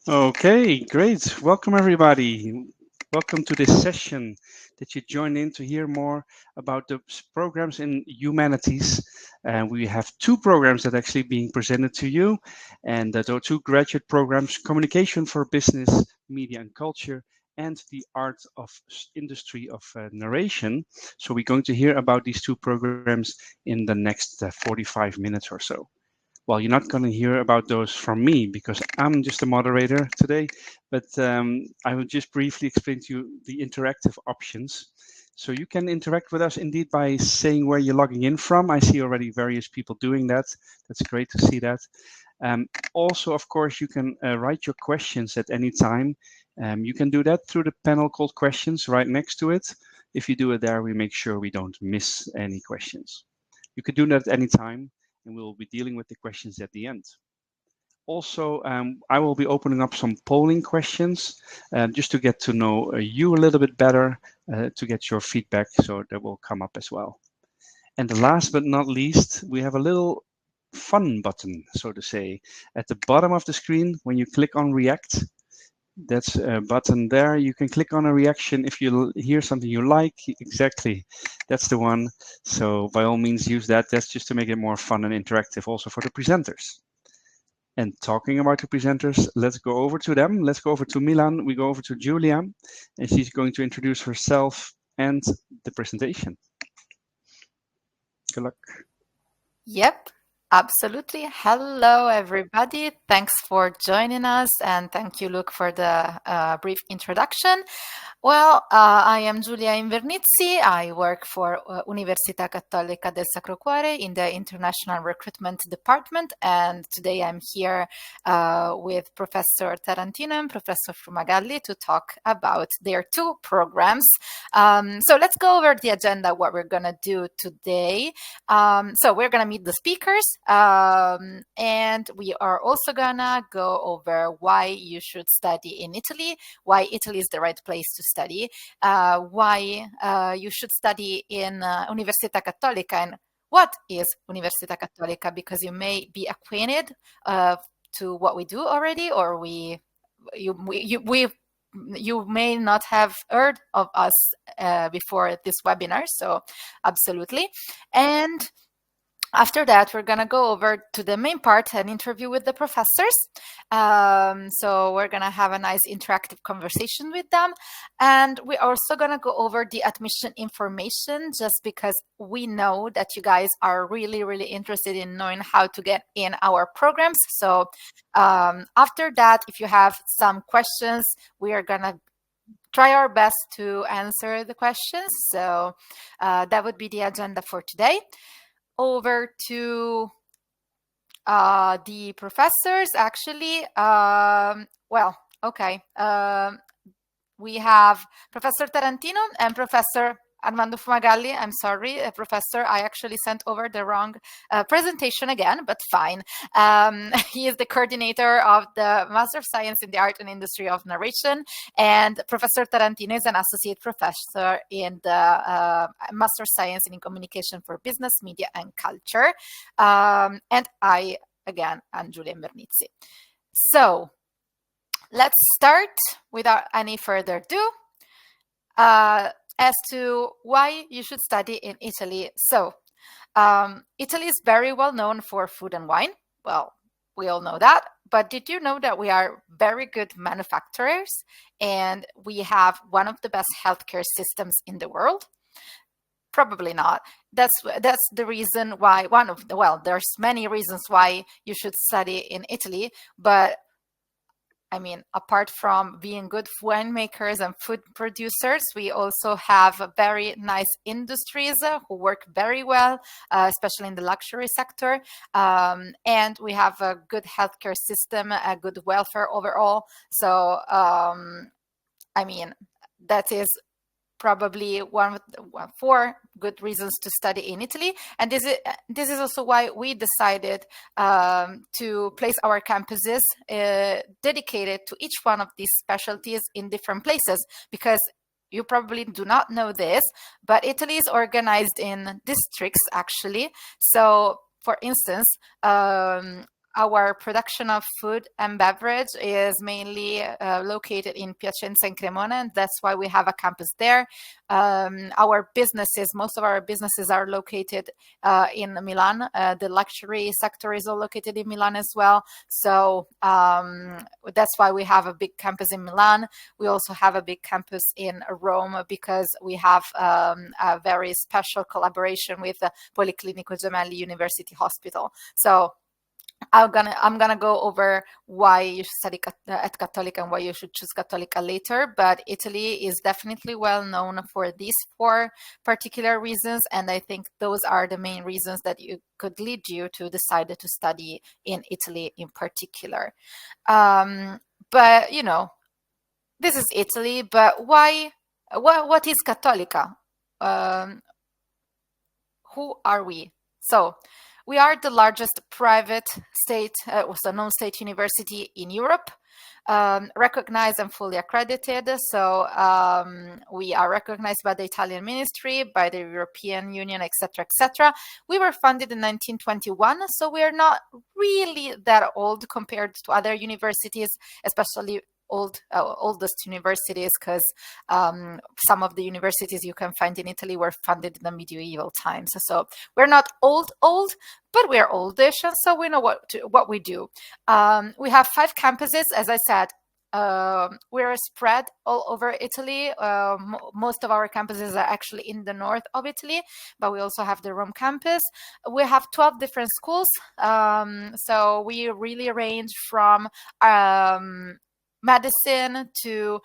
Okay, great. Welcome, everybody. Welcome to this session that you join in to hear more about the programs in humanities. And we have two programs that are actually being presented to you, and those are two graduate programs: Communication for Business, Media and Culture, and the Art of Industry of Narration. So we're going to hear about these two programs in the next 45 minutes or so. Well, you're not going to hear about those from me because I'm just a moderator today, but I will just briefly explain to you the interactive options. So you can interact with us indeed by saying where you're logging in from. I see already various people doing that. That's great to see that. Also, of course, you can write your questions at any time. You can do that through the panel called questions right next to it. If you do it there, we make sure we don't miss any questions. You can do that at any time, and we'll be dealing with the questions at the end. Also, I will be opening up some polling questions just to get to know you a little bit better, to get your feedback, so that will come up as well. And last but not least, we have a little fun button, so to say, at the bottom of the screen. When you click on React, that's a button there. You can click on a reaction if you hear something you like. Exactly, that's the one. So by all means, use that. That's just to make it more fun and interactive also for the presenters. And talking about the presenters, let's go over to them. Let's go over to Milan. We go over to Julia, and she's going to introduce herself and the presentation. Good luck. Yep, absolutely. Hello, everybody. Thanks for joining us, and thank you, Luke, for the brief introduction. Well, I am Giulia Invernizzi. I work for Università Cattolica del Sacro Cuore in the International Recruitment Department, and today I'm here with Professor Tarantino and Professor Fumagalli to talk about their two programs. So let's go over the agenda, what we're going to do today. So we're going to meet the speakers, and we are also going to go over why you should study in Italy, why Italy is the right place to study, why you should study in Università Cattolica, and what is Università Cattolica, because you may be acquainted to what we do already, or you may not have heard of us before this webinar, so absolutely. And after that, we're going to go over to the main part, an interview with the professors. So we're going to have a nice interactive conversation with them. And we're also going to go over the admission information, just because we know that you guys are really, really interested in knowing how to get in our programs. So after that, if you have some questions, we are going to try our best to answer the questions. So that would be the agenda for today. Over to the professors, actually. Well, okay. We have Professor Tarantino and Professor Armando Fumagalli. I'm sorry, Professor, I actually sent over the wrong presentation again, but fine. He is the coordinator of the Master of Science in the Art and Industry of Narration, and Professor Tarantino is an associate professor in the Master of Science in Communication for Business, Media and Culture. And I, again, am Giulia Invernizzi. So let's start without any further ado. As to why you should study in Italy. So, Italy is very well known for food and wine. Well, we all know that. But did you know that we are very good manufacturers and we have one of the best healthcare systems in the world? Probably not. That's the reason why there's many reasons why you should study in Italy, but I mean, apart from being good winemakers and food producers, we also have very nice industries who work very well, especially in the luxury sector. And we have a good healthcare system, a good welfare overall. So, I mean, that is probably four good reasons to study in Italy, and this is also why we decided to place our campuses dedicated to each one of these specialties in different places, because you probably do not know this, but Italy is organized in districts, actually. So, for instance, our production of food and beverage is mainly located in Piacenza and Cremona, and that's why we have a campus there. Our businesses, most of our businesses are located in Milan. The luxury sector is all located in Milan as well. So that's why we have a big campus in Milan. We also have a big campus in Rome because we have a very special collaboration with Policlinico Gemelli University Hospital. So I'm gonna go over why you should study at Cattolica and why you should choose Cattolica later. But Italy is definitely well known for these four particular reasons, and I think those are the main reasons that you could lead you to decide to study in Italy in particular. But this is Italy. But why? What is Cattolica? Who are we? So we are the largest private state, non-state university in Europe, recognized and fully accredited. So we are recognized by the Italian ministry, by the European Union, etc., etc. We were founded in 1921, so we are not really that old compared to other universities, especially oldest universities, because some of the universities you can find in Italy were founded in the medieval times. So we're not old, but we're oldish, and so we know what we do. We have 5 campuses, as I said. We're spread all over Italy. Most of our campuses are actually in the north of Italy, but we also have the Rome campus. We have 12 different schools. So we really range from medicine to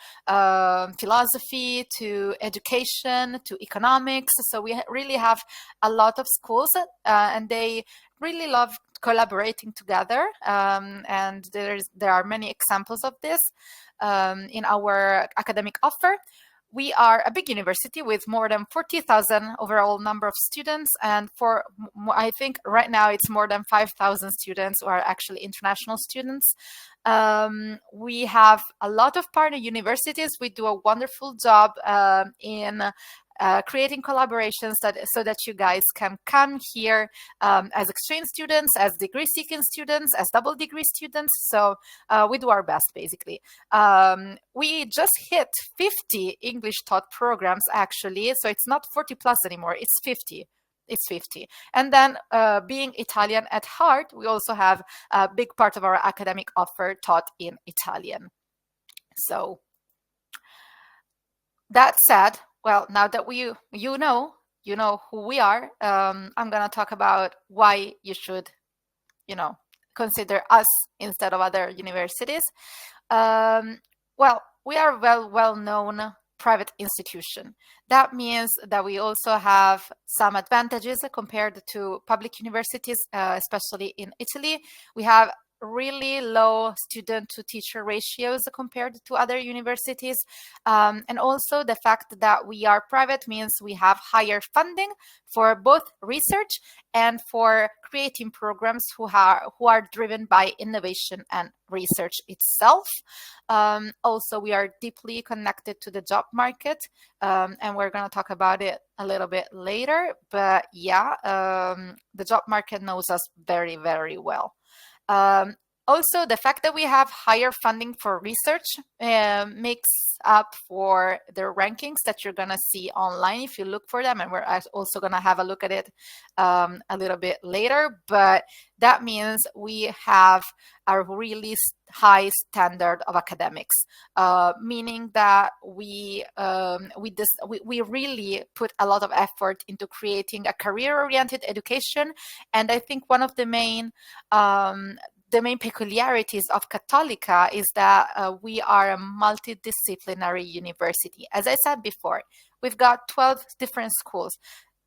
philosophy to education to economics. So we really have a lot of schools, and they really love collaborating together. And there are many examples of this in our academic offer. We are a big university with more than 40,000 overall number of students, and I think right now it's more than 5,000 students who are actually international students. We have a lot of partner universities. We do a wonderful job in creating collaborations so that you guys can come here as exchange students, as degree-seeking students, as double degree students. So we do our best, basically. We just hit 50 English taught programs, actually. So it's not 40 plus anymore, it's 50. It's 50. And then being Italian at heart, we also have a big part of our academic offer taught in Italian. So that said, well, now that you know who we are, I'm going to talk about why you should, consider us instead of other universities. Well, we are a well-known private institution. That means that we also have some advantages compared to public universities, especially in Italy. We have really low student to teacher ratios compared to other universities. And also the fact that we are private means we have higher funding for both research and for creating programs who are driven by innovation and research itself. Also, we are deeply connected to the job market, and we're going to talk about it a little bit later. But yeah, the job market knows us very, very well. Also, the fact that we have higher funding for research makes up for the rankings that you're going to see online if you look for them. And we're also going to have a look at it a little bit later. But that means we have a really high standard of academics, meaning that we really put a lot of effort into creating a career-oriented education. And I think one of the main peculiarities of Cattolica is that we are a multidisciplinary university. As I said before, we've got 12 different schools.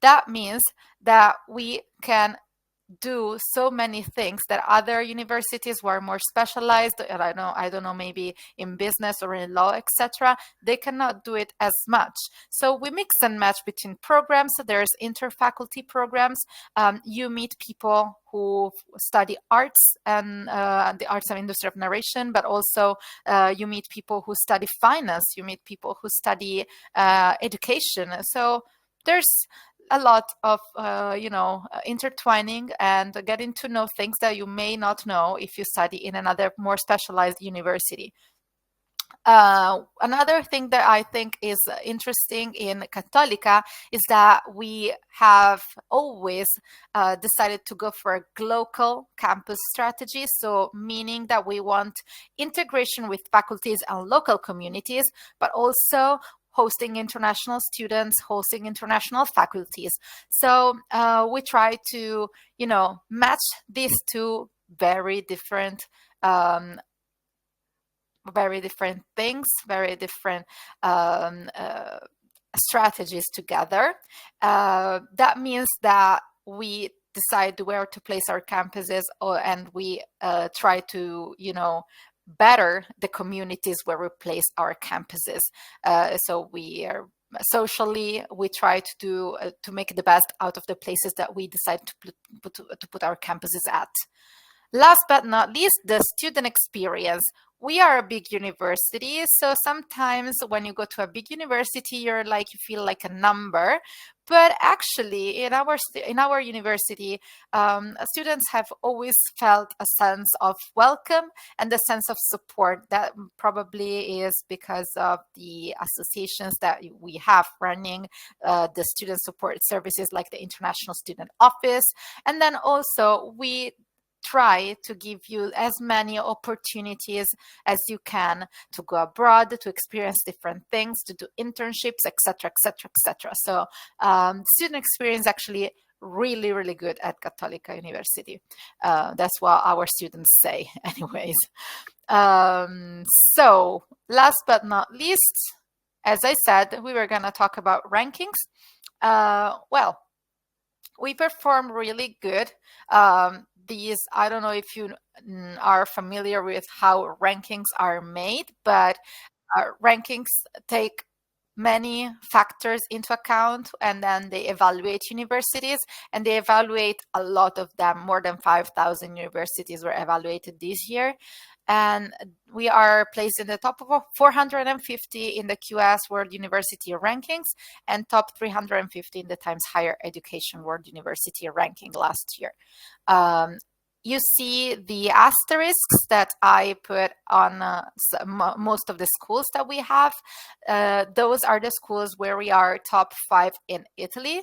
That means that we can do so many things that other universities who are more specialized, and I don't know, maybe in business or in law, etc., they cannot do it as much. So we mix and match between programs. There's interfaculty programs. You meet people who study arts and the arts and industry of narration, but also you meet people who study finance. You meet people who study education. So there's a lot of intertwining and getting to know things that you may not know if you study in another more specialized university. Another thing that I think is interesting in Cattolica is that we have always decided to go for a local campus strategy. So, meaning that we want integration with faculties and local communities, but also hosting international students, hosting international faculties. So, we try to, match these two um, very different things, very different um, uh, strategies together. That means that we decide where to place our campuses, and we try to, better the communities where we place our campuses. So we are socially, we try to do to make the best out of the places that we decide to put our campuses at. Last but not least, the student experience. We are a big university, so sometimes when you go to a big university, you feel like a number. But actually, in our university, students have always felt a sense of welcome and a sense of support. That probably is because of the associations that we have running, the student support services like the International Student Office, and then also we try to give you as many opportunities as you can to go abroad, to experience different things, to do internships, etc., etc., etc. So student experience actually really, really good at Cattolica University. That's what our students say anyways. So last but not least, as I said, we were going to talk about rankings. Well, we perform really good. I don't know if you are familiar with how rankings are made, but rankings take many factors into account, and then they evaluate universities, and they evaluate a lot of them. More than 5,000 universities were evaluated this year, and we are placed in the top of 450 in the QS World University Rankings and top 350 in the Times Higher Education World University Ranking last year. You see the asterisks that I put on most of the schools that we have. Those are the schools where we are top 5 in Italy.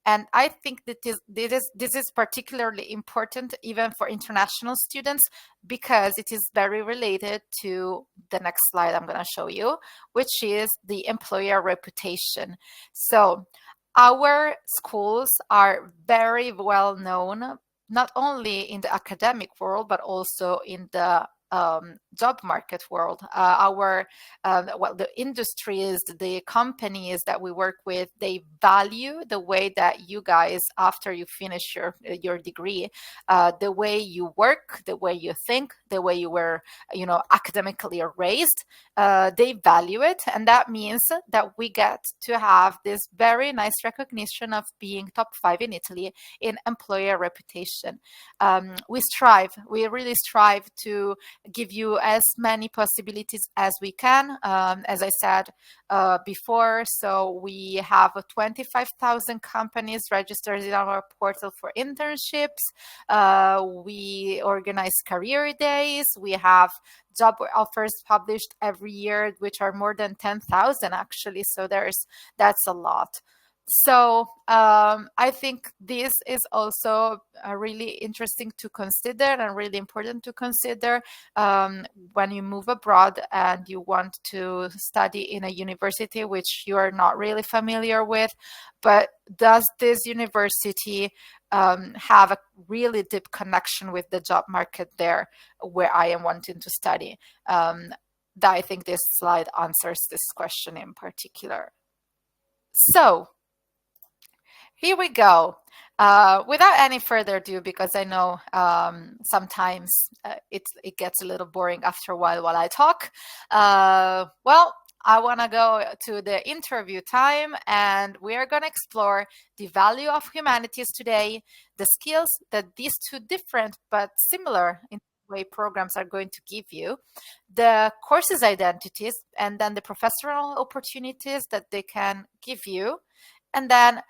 And I think that this is particularly important even for international students, because it is very related to the next slide I'm going to show you, which is the employer reputation. So our schools are very well known, not only in the academic world, but also in the job market world. The industries, the companies that we work with, they value the way that you guys, after you finish your degree, the way you work, the way you think, the way you were, academically raised. They value it, and that means that we get to have this very nice recognition of being top 5 in Italy in employer reputation. We really strive to give you as many possibilities as we can. As I said before, so we have 25,000 companies registered in our portal for internships. We organize career days. We have job offers published every year, which are more than 10,000 actually. So that's a lot. So I think this is also really interesting to consider and really important to consider when you move abroad and you want to study in a university which you are not really familiar with. But does this university have a really deep connection with the job market there where I am wanting to study? I think this slide answers this question in particular. So here we go. Without any further ado, because I know sometimes it gets a little boring after a while I talk. Well, I want to go to the interview time, and we are going to explore the value of humanities today, the skills that these two different but similar in way programs are going to give you, the courses identities, and then the professional opportunities that they can give you, and then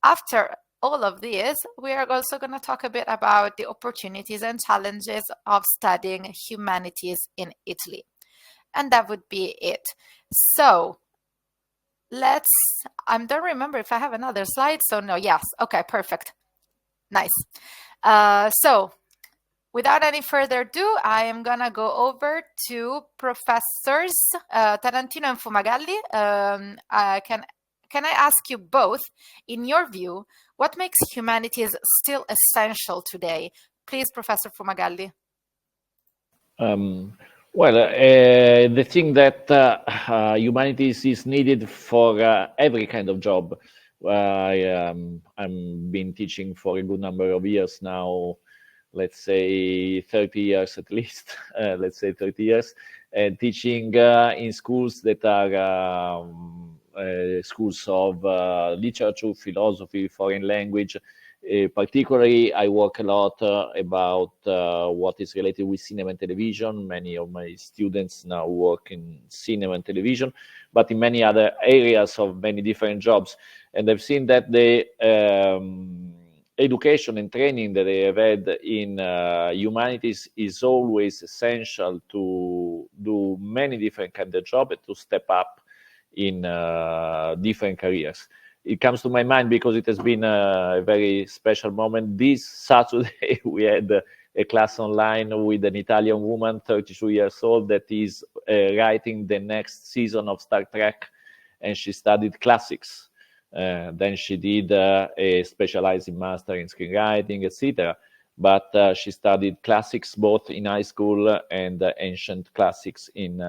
after all of this, we are also going to talk a bit about the opportunities and challenges of studying humanities in Italy. And that would be it. So I don't remember if I have another slide. So no, yes. Okay, perfect. Nice. So without any further ado, I am going to go over to Professors Tarantino and Fumagalli. Can I ask you both, in your view, what makes humanities still essential today? Please, Professor Fumagalli. The thing that humanities is needed for every kind of job. I've been teaching for a good number of years now, let's say 30 years at least, let's say 30 years, and teaching in schools that are schools of literature, philosophy, foreign language. Particularly, I work a lot about what is related with cinema and television. Many of my students now work in cinema and television, but in many other areas of many different jobs. And I've seen that the education and training that they have had in humanities is always essential to do many different kinds of jobs and to step up in different careers. It comes to my mind because it has been a very special moment. This Saturday, we had a class online with an Italian woman, 32 years old, that is writing the next season of Star Trek, and she studied classics. Then she did a specializing master in screenwriting, etc. But she studied classics both in high school and ancient classics in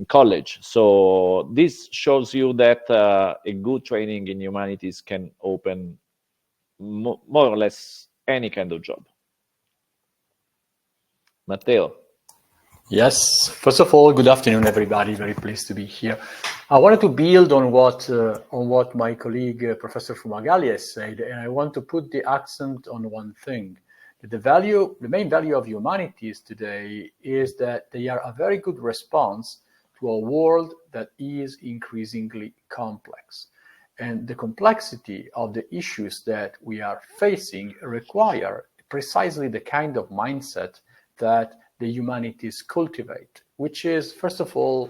college. So this shows you that a good training in humanities can open more or less any kind of job. Matteo. Yes, first of all, good afternoon, everybody. Very pleased to be here. I wanted to build on what my colleague Professor Fumagalli has said, and I want to put the accent on one thing. The main value of humanities today is that they are a very good response to a world that is increasingly complex. And the complexity of the issues that we are facing require precisely the kind of mindset that the humanities cultivate, which is, first of all,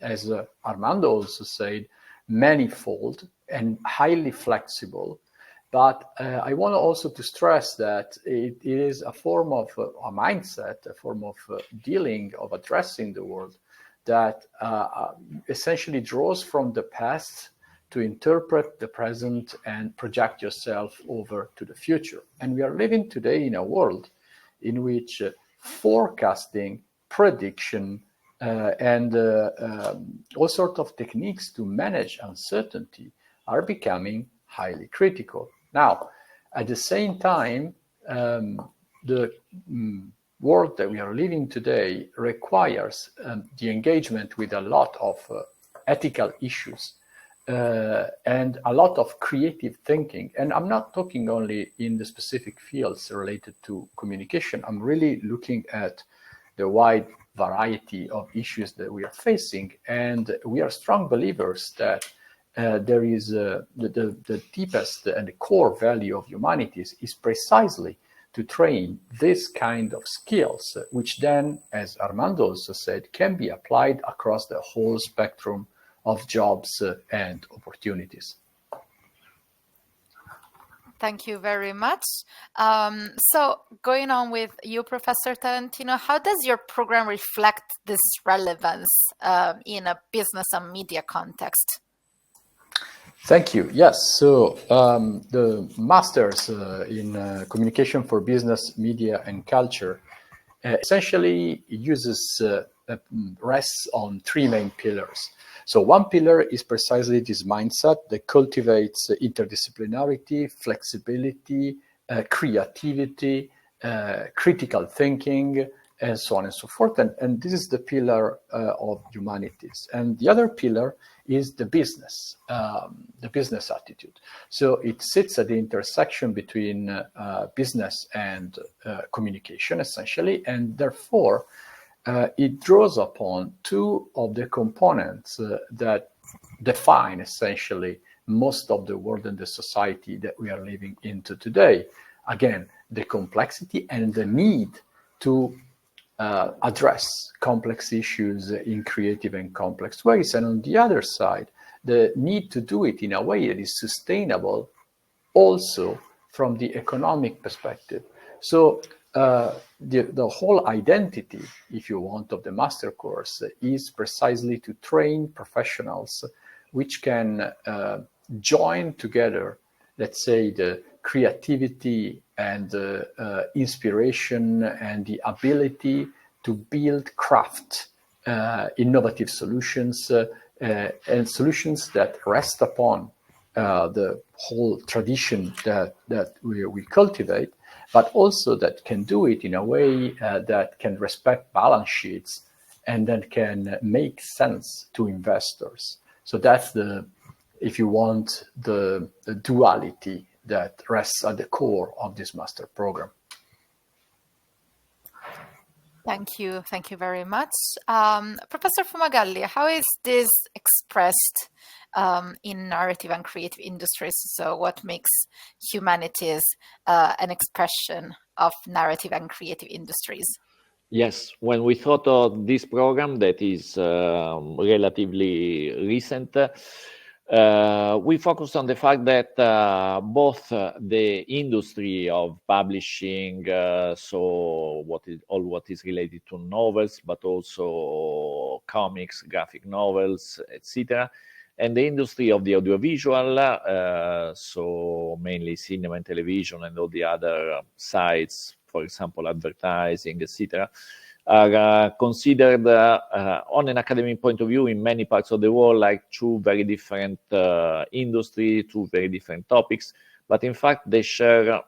as Armando also said, manifold and highly flexible. But I want also to stress that it is a form of a mindset, a form of dealing, of addressing the world that essentially draws from the past to interpret the present and project yourself over to the future. And we are living today in a world in which forecasting, prediction, and all sorts of techniques to manage uncertainty are becoming highly critical. Now, at the same time, the world that we are living today requires the engagement with a lot of ethical issues and a lot of creative thinking. And I'm not talking only in the specific fields related to communication. I'm really looking at the wide variety of issues that we are facing. And we are strong believers that there is the deepest and the core value of humanities is precisely to train this kind of skills, which then, as Armando also said, can be applied across the whole spectrum of jobs and opportunities. Thank you very much. So going on with you, Professor Tarantino, how does your program reflect this relevance in a business and media context? Thank you. Yes. So the Masters in Communication for Business, Media, and Culture essentially rests on three main pillars. So one pillar is precisely this mindset that cultivates interdisciplinarity, flexibility, creativity, critical thinking, and so on and so forth. And this is the pillar of humanities. And the other pillar is the business attitude. So it sits at the intersection between business and communication, essentially, and therefore it draws upon two of the components that define essentially most of the world and the society that we are living into today. Again, the complexity and the need to address complex issues in creative and complex ways. And on the other side, the need to do it in a way that is sustainable also from the economic perspective. So the whole identity, if you want, of the master course is precisely to train professionals which can join together, let's say, the creativity and inspiration and the ability to build craft, innovative solutions, and solutions that rest upon the whole tradition that we cultivate, but also that can do it in a way that can respect balance sheets and that can make sense to investors. So that's the, if you want, the duality that rests at the core of this master program. Thank you very much. Professor Fumagalli, how is this expressed in narrative and creative industries? So what makes humanities an expression of narrative and creative industries? Yes, when we thought of this program that is relatively recent, we focused on the fact that both the industry of publishing, so what is related to novels, but also comics, graphic novels, etc., and the industry of the audiovisual, so mainly cinema and television and all the other sides, for example, advertising, etc., are considered on an academic point of view in many parts of the world like two very different industries, two very different topics, but in fact they share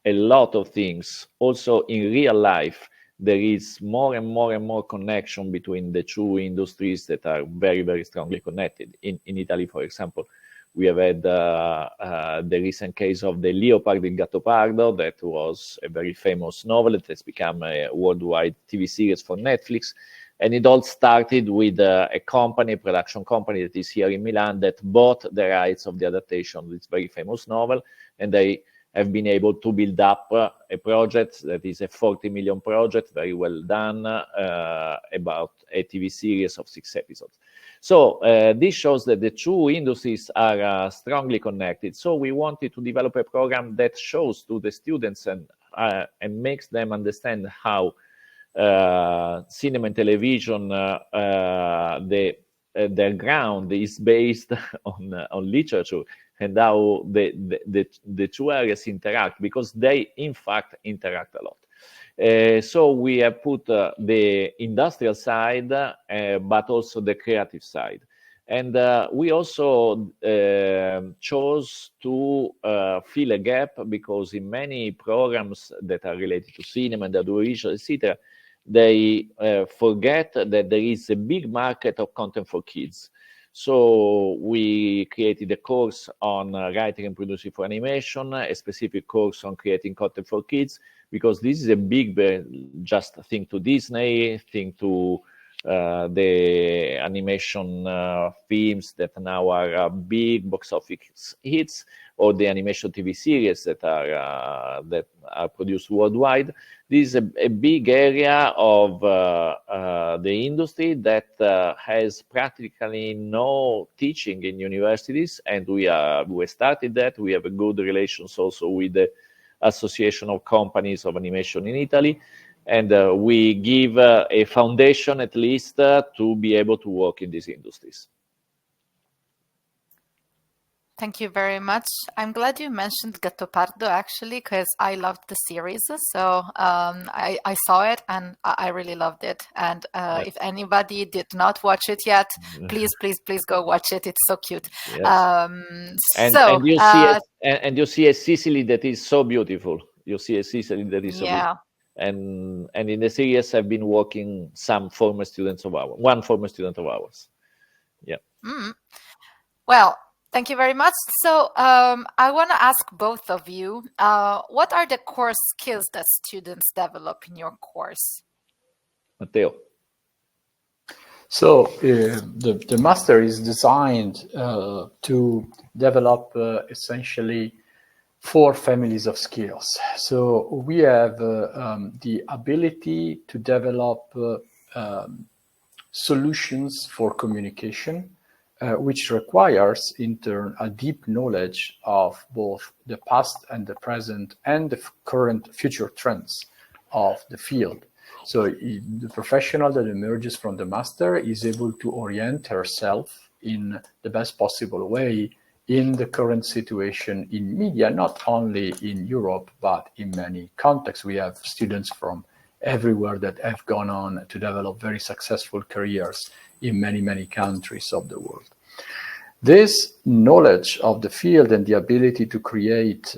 a lot of things. Also in real life, there is more and more connection between the two industries that are very, very strongly connected. In Italy, for example, we have had the recent case of the Leopard il Gattopardo, that was a very famous novel that has become a worldwide TV series for Netflix. And it all started with a production company that is here in Milan, that bought the rights of the adaptation of this very famous novel. And they have been able to build up a project that is a 40 million project, very well done, about a TV series of 6 episodes. So this shows that the two industries are strongly connected. So we wanted to develop a program that shows to the students and makes them understand how cinema and television, their ground is based on literature, and how the two areas interact, because they in fact interact a lot. So we have put the industrial side, but also the creative side. And we also chose to fill a gap, because in many programs that are related to cinema and audiovisual, etc., they forget that there is a big market of content for kids. So we created a course on writing and producing for animation, a specific course on creating content for kids, because this is a big, just think to Disney, think to the animation films that now are big box office hits, or the animation TV series that are produced worldwide. This is a big area of the industry that has practically no teaching in universities, and we started that. We have a good relations also with the Association of Companies of Animation in Italy, and we give a foundation at least to be able to work in these industries. Thank you very much. I'm glad you mentioned Gattopardo, actually, because I loved the series. So I saw it and I really loved it. And if anybody did not watch it yet, please go watch it. It's so cute. Yes. And you see a Sicily that is so beautiful. You see a Sicily that is so beautiful. And in the series have been working one former student of ours. Yeah. Well, thank you very much. So I want to ask both of you, what are the core skills that students develop in your course? Matteo. So the master is designed to develop essentially 4 families of skills. So we have the ability to develop solutions for communication, which requires in turn a deep knowledge of both the past and the present and the current future trends of the field. So the professional that emerges from the master is able to orient herself in the best possible way in the current situation in media, not only in Europe, but in many contexts. We have students from everywhere that have gone on to develop very successful careers in many, many countries of the world. This knowledge of the field and the ability to create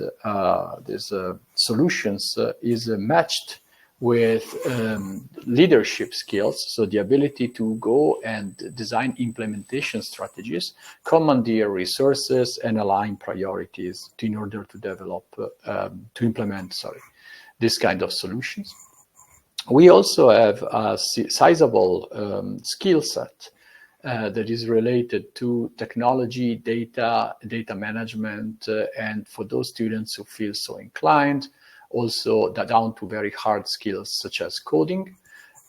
these solutions is matched with leadership skills, so the ability to go and design implementation strategies, commandeer resources, and align priorities in order to develop, to implement, this kind of solutions. We also have a sizable skill set that is related to technology, data management, and for those students who feel so inclined, also down to very hard skills such as coding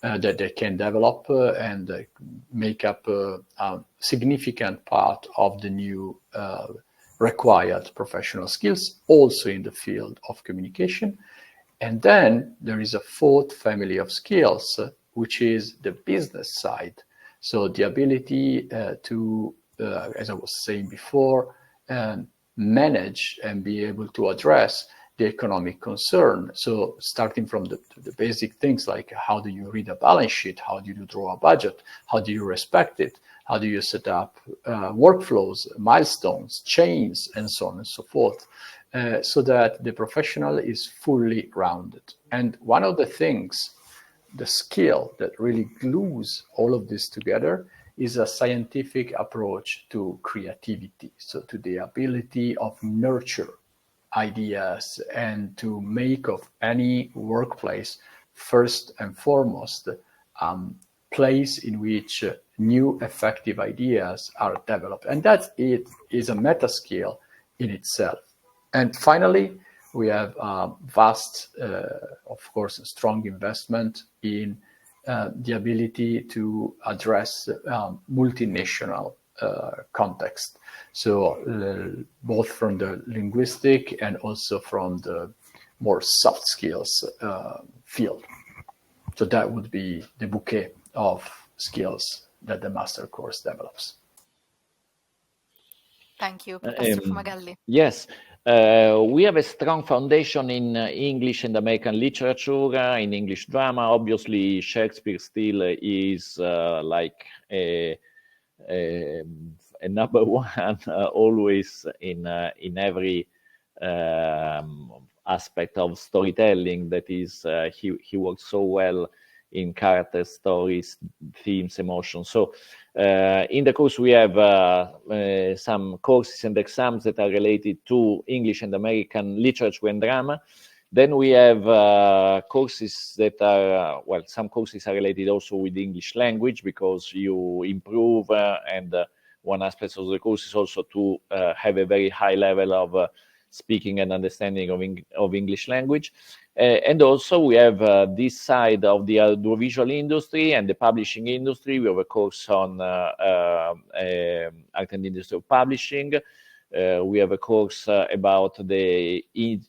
that they can develop and make up a significant part of the new required professional skills, also in the field of communication. And then there is a 4th family of skills, which is the business side. So the ability to, as I was saying before, manage and be able to address the economic concern. So starting from the basic things like how do you read a balance sheet, how do you draw a budget, how do you respect it, how do you set up workflows, milestones, chains, and so on and so forth, so that the professional is fully rounded. And one of the things, the skill that really glues all of this together is a scientific approach to creativity, so to the ability of nurture ideas and to make of any workplace first and foremost place in which new effective ideas are developed. And that it is a meta skill in itself. And finally, we have a vast, of course, strong investment in the ability to address multinational context. So both from the linguistic and also from the more soft skills field. So that would be the bouquet of skills that the master course develops. Thank you, Professor Fumagalli. Yes, we have a strong foundation in English and American literature, in English drama. Obviously, Shakespeare still is like a number one always in every aspect of storytelling. That is, he works so well in characters, stories, themes, emotions. So in the course we have some courses and exams that are related to English and American literature and drama. Then we have courses that are, well, some courses are related also with English language, because you improve and one aspect of the course is also to have a very high level of speaking and understanding of English language. And also we have this side of the audiovisual industry and the publishing industry. We have a course on art and industry of publishing. We have a course about the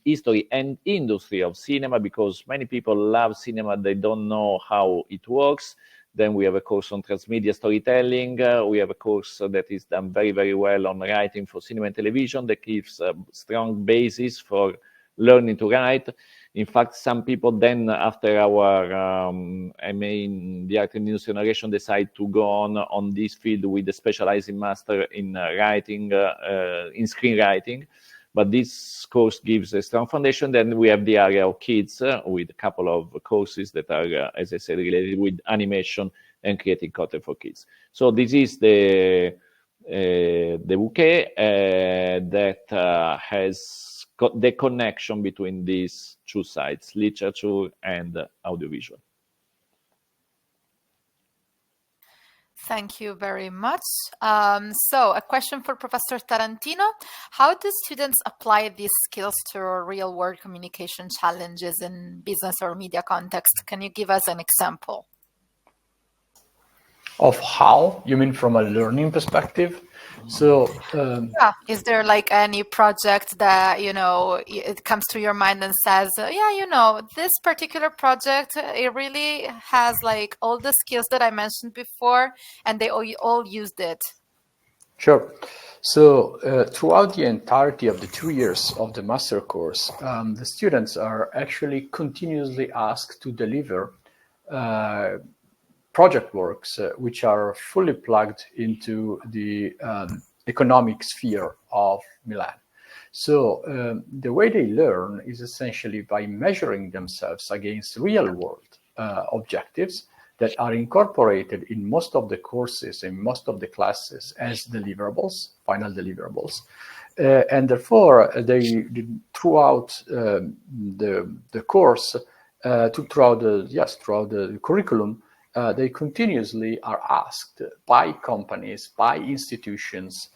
history and industry of cinema, because many people love cinema, they don't know how it works. Then we have a course on transmedia storytelling. We have a course that is done very, very well on writing for cinema and television, that gives a strong basis for learning to write. In fact, some people then, after our the art and industry narration, decide to go on this field with a specializing master in writing, in screenwriting. But this course gives a strong foundation. Then we have the area of kids with a couple of courses that are, as I said, related with animation and creating content for kids. So this is the bouquet that has got the connection between these two sides, literature and audiovisual. Thank you very much. So a question for Professor Tarantino. How do students apply these skills to real-world communication challenges in business or media context? Can you give us an example? Of how? You mean from a learning perspective? So yeah, is there like any project that, you know, it comes to your mind and says, yeah, you know, this particular project, it really has like all the skills that I mentioned before, and they all used it. Sure. So throughout the entirety of the 2 years of the master course, the students are actually continuously asked to deliver project works which are fully plugged into the economic sphere of Milan. So the way they learn is essentially by measuring themselves against real world objectives that are incorporated in most of the courses and most of the classes as deliverables, final deliverables. And therefore, they throughout the course, throughout the curriculum, they continuously are asked by companies, by institutions,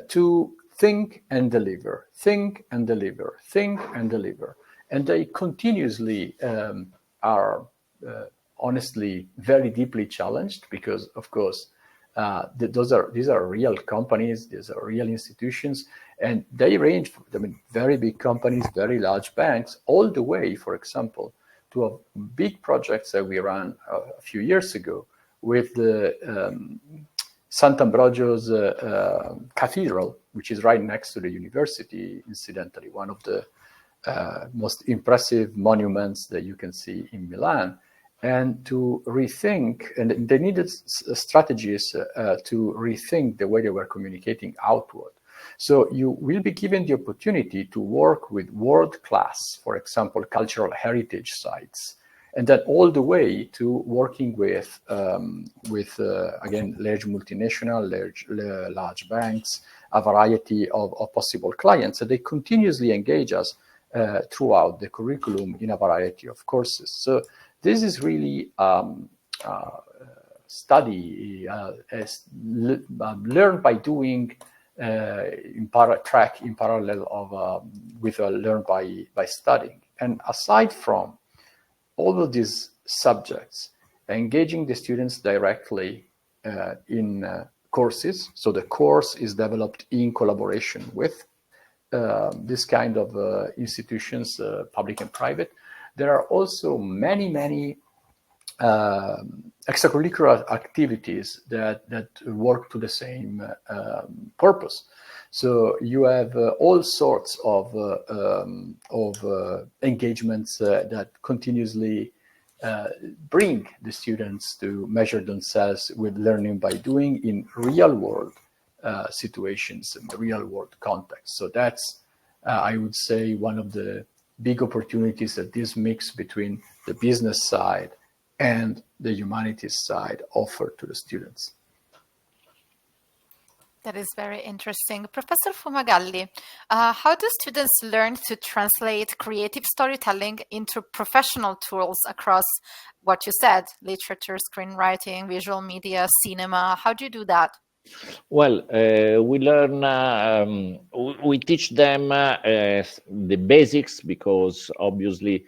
to think and deliver, think and deliver, think and deliver. And they continuously are honestly very deeply challenged because, of course, these are real companies, these are real institutions, and they range from very big companies, very large banks, all the way, for example, to a big projects that we ran a few years ago with the Sant'Ambrogio's cathedral, which is right next to the university, incidentally, one of the most impressive monuments that you can see in Milan. And to rethink, and they needed strategies to rethink the way they were communicating outward. So you will be given the opportunity to work with world-class, for example, cultural heritage sites, and then all the way to working with again, large multinational, large banks, a variety of possible clients. So they continuously engage us throughout the curriculum in a variety of courses. So this is really study, learn by doing in parallel of with learn by studying. And aside from all of these subjects, engaging the students directly in courses. So the course is developed in collaboration with this kind of institutions, public and private. There are also many extracurricular activities that work to the same purpose. So you have all sorts of engagements that continuously bring the students to measure themselves with learning by doing in real world situations, in the real world context. So that's, I would say, one of the big opportunities that this mix between the business side and the humanities side offer to the students. That is very interesting. Professor Fumagalli, how do students learn to translate creative storytelling into professional tools across what you said, literature, screenwriting, visual media, cinema? How do you do that? Well, we learn, we teach them the basics because obviously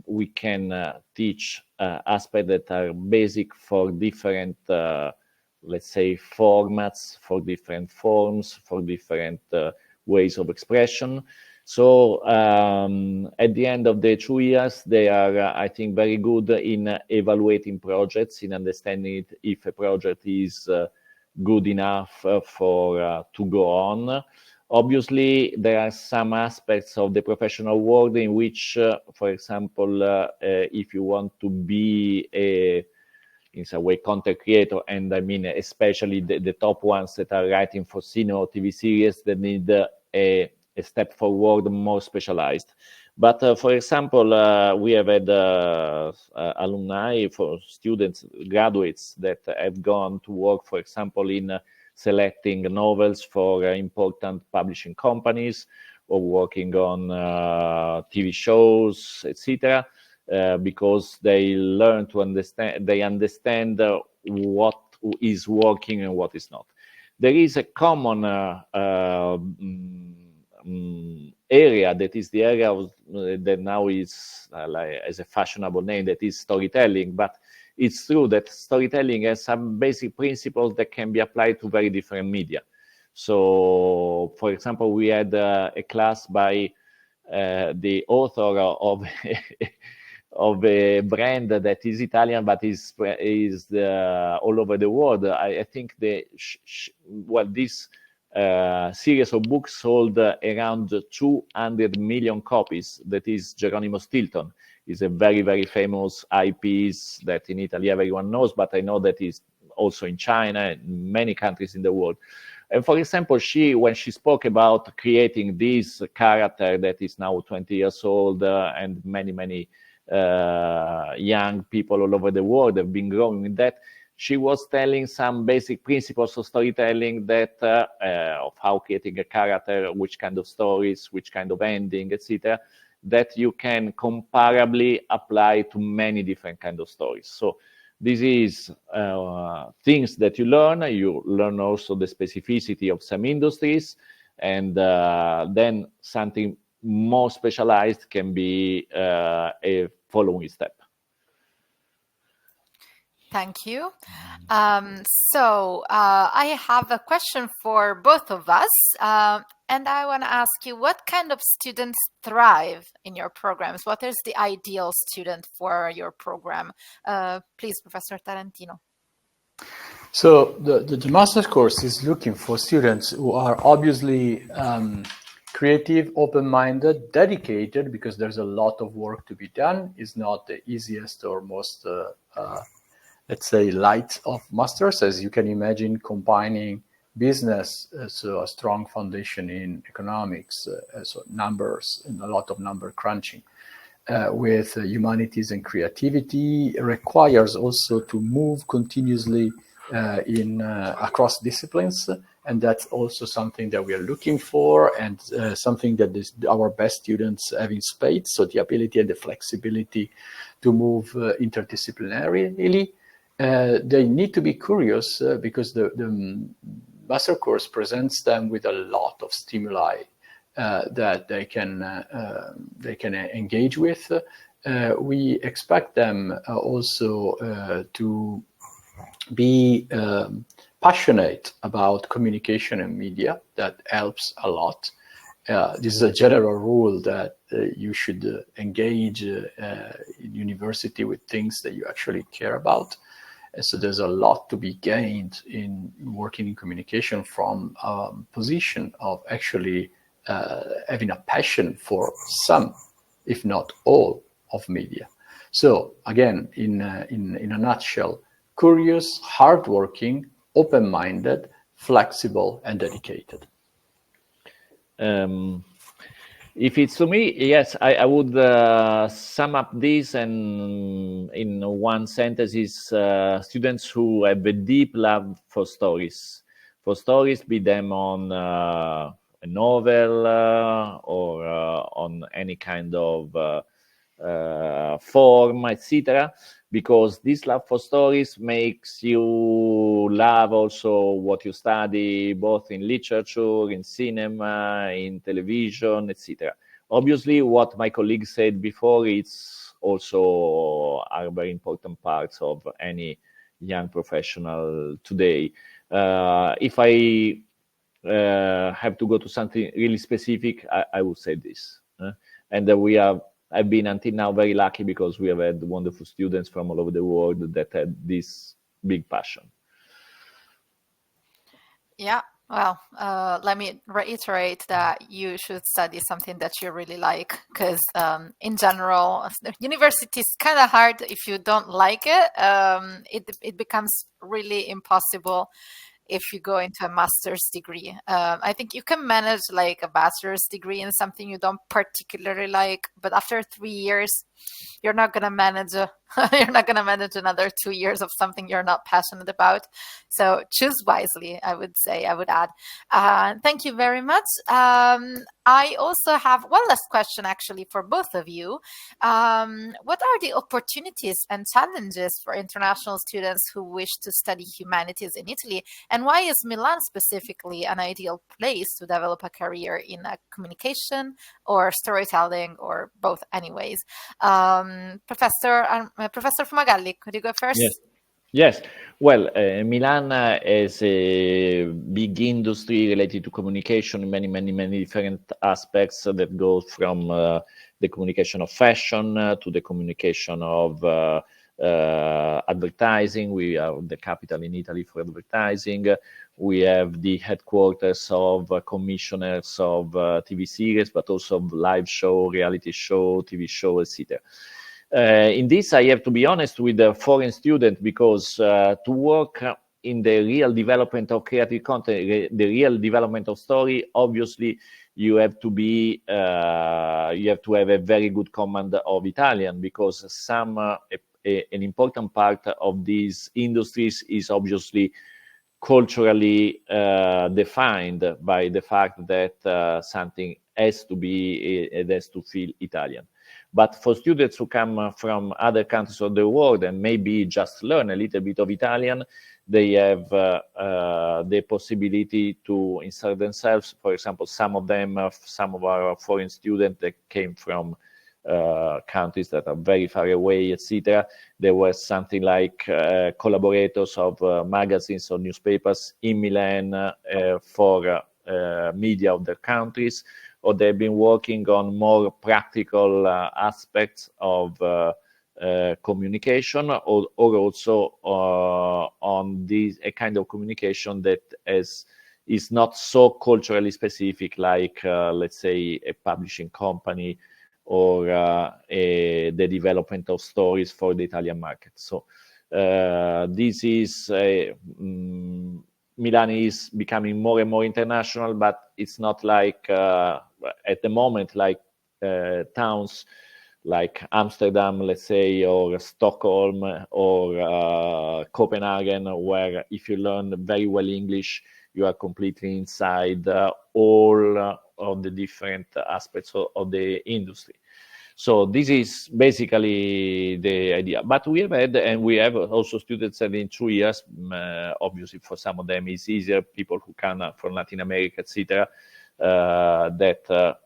we can teach aspects that are basic for different, let's say, formats, for different forms, for different ways of expression. So at the end of the 2 years, they are, I think, very good in evaluating projects, in understanding if a project is good enough for to go on. Obviously, there are some aspects of the professional world in which, for example, if you want to be in some way content creator, and I mean especially the top ones that are writing for cinema or TV series that need a step forward, more specialized. But for example, we have had alumni, for students, graduates that have gone to work, for example, in selecting novels for important publishing companies or working on TV shows, etc. because they learn to understand, they understand what is working and what is not. There is a common area that is the area of, that now is like, as a fashionable name, that is storytelling. But it's true that storytelling has some basic principles that can be applied to very different media. So, for example, we had a class by the author of of a brand that is Italian but is all over the world. I think this series of books sold around 200 million copies. That is Geronimo Stilton. He's a very, very famous IP that in Italy everyone knows, but I know that he's also in China and many countries in the world. And for example, when she spoke about creating this character that is now 20 years old and many young people all over the world have been growing with that, she was telling some basic principles of storytelling that of how creating a character, which kind of stories, which kind of ending, etc., that you can comparably apply to many different kind of stories. So this is things that you learn. You learn also the specificity of some industries, and then something more specialized can be a following step. Thank you. So I have a question for both of us, and I want to ask you, what kind of students thrive in your programs? What is the ideal student for your program? Please, Professor Tarantino. So the master's course is looking for students who are obviously creative, open-minded, dedicated, because there's a lot of work to be done. It's not the easiest or most let's say, light of masters, as you can imagine, combining business, so a strong foundation in economics, so numbers and a lot of number crunching, with humanities and creativity requires also to move continuously across disciplines. And that's also something that we are looking for, and something that our best students have in spades. So the ability and the flexibility to move interdisciplinarily. They need to be curious because the master course presents them with a lot of stimuli that they can engage with. We expect them also to be passionate about communication and media. That helps a lot. This is a general rule that you should engage in university with things that you actually care about. And so there's a lot to be gained in working in communication from a position of actually having a passion for some, if not all, of media. So again, in a nutshell, curious, hardworking, open-minded, flexible, and dedicated. If it's to me, yes, I would sum up this and in one sentence is students who have a deep love for stories, be them on a novel or on any kind of form, etc. Because this love for stories makes you love also what you study, both in literature, in cinema, in television, etc. Obviously, what my colleague said before, it's also are very important parts of any young professional today. If I have to go to something really specific, I would say this. And I've been until now very lucky because we have had wonderful students from all over the world that had this big passion. Yeah, well, let me reiterate that you should study something that you really like, because in general, university is kind of hard. If you don't like it, it becomes really impossible if you go into a master's degree. I think you can manage like a bachelor's degree in something you don't particularly like, but after 3 years, you're not gonna manage another 2 years of something you're not passionate about. So choose wisely, I would say. I would add. Thank you very much. I also have one last question, actually, for both of you. What are the opportunities and challenges for international students who wish to study humanities in Italy? And why is Milan specifically an ideal place to develop a career in communication or storytelling, or both anyways? Professor Fumagalli, could you go first? Yes. Yes. Well, Milan has a big industry related to communication in many different aspects that go from the communication of fashion to the communication of advertising. We are the capital in Italy for advertising. We have the headquarters of commissioners of TV series, but also of live show, reality show, TV show, etc. In this, I have to be honest with the foreign student, because to work in the real development of creative content, the real development of story, obviously you have to be, you have to have a very good command of Italian, because an important part of these industries is obviously culturally defined by the fact that something has to be, it has to feel Italian. But for students who come from other countries of the world and maybe just learn a little bit of Italian, they have the possibility to insert themselves. For example, some of our foreign students that came from countries that are very far away, etc. There was something like collaborators of magazines or newspapers in Milan for media of their countries, or they've been working on more practical aspects of communication, or also on a kind of communication that is not so culturally specific, like let's say a publishing company or the development of stories for the Italian market. So this is Milan is becoming more and more international, but it's not like at the moment like towns like Amsterdam, let's say, or Stockholm or Copenhagen, where if you learn very well English, you are completely inside all of the different aspects of the industry. So this is basically the idea. But we have had, and we have also students that in 2 years, obviously for some of them it's easier, people who come from Latin America, etc., that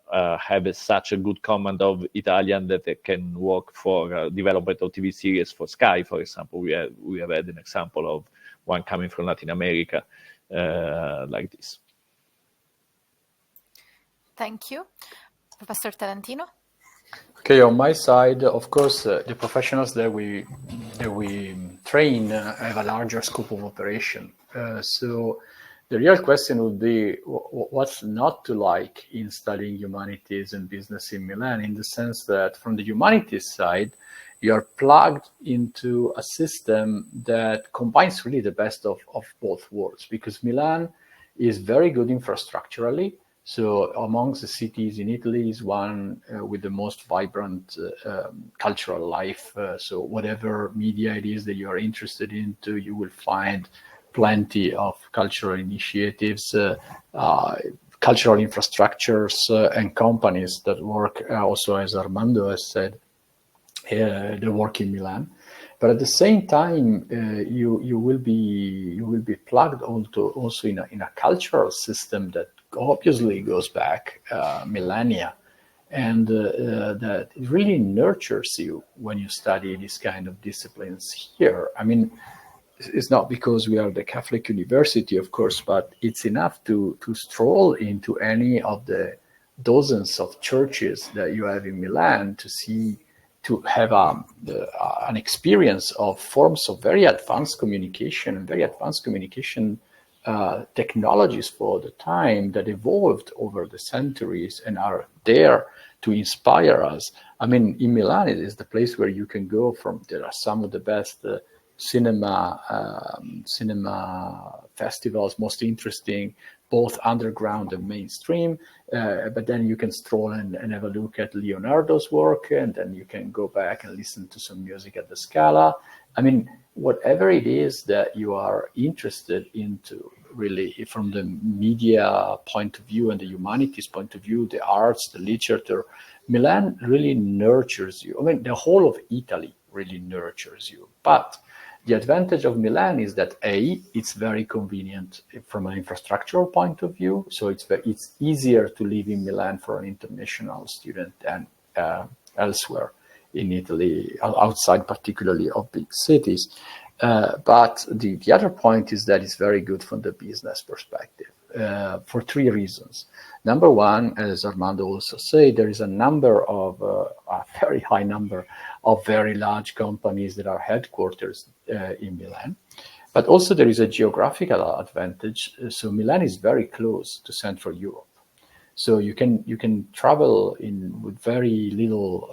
have such a good command of Italian that they can work for development of TV series for Sky, for example. We have had an example of one coming from Latin America like this. Thank you. Professor Tarantino? Okay, on my side, of course, the professionals that we train have a larger scope of operation. So the real question would be, what's not to like in studying humanities and business in Milan, in the sense that from the humanities side, you're plugged into a system that combines really the best of both worlds, because Milan is very good infrastructurally. So amongst the cities in Italy is one with the most vibrant cultural life. So whatever media it is that you are interested in, you will find plenty of cultural initiatives, cultural infrastructures, and companies that work also, as Armando has said, they work in Milan. But at the same time, you will be plugged also in a cultural system that obviously goes back millennia, and that it really nurtures you when you study these kind of disciplines here. I mean, it's not because we are the Catholic University, of course, but it's enough to stroll into any of the dozens of churches that you have in Milan to have an experience of forms of very advanced communication technologies for the time that evolved over the centuries and are there to inspire us. I mean, in Milan, it is the place where you can go there are some of the best cinema festivals, most interesting, both underground and mainstream. But then you can stroll and have a look at Leonardo's work, and then you can go back and listen to some music at the Scala. I mean, whatever it is that you are interested into, really from the media point of view and the humanities point of view, the arts, the literature, Milan really nurtures you. I mean, the whole of Italy really nurtures you. But the advantage of Milan is that it's very convenient from an infrastructural point of view. So it's easier to live in Milan for an international student than elsewhere in Italy, outside particularly of big cities. But the other point is that it's very good from the business perspective for three reasons. Number one, as Armando also said, there is a very high number of very large companies that are headquarters in Milan. But also there is a geographical advantage. So Milan is very close to Central Europe. So you can travel with very little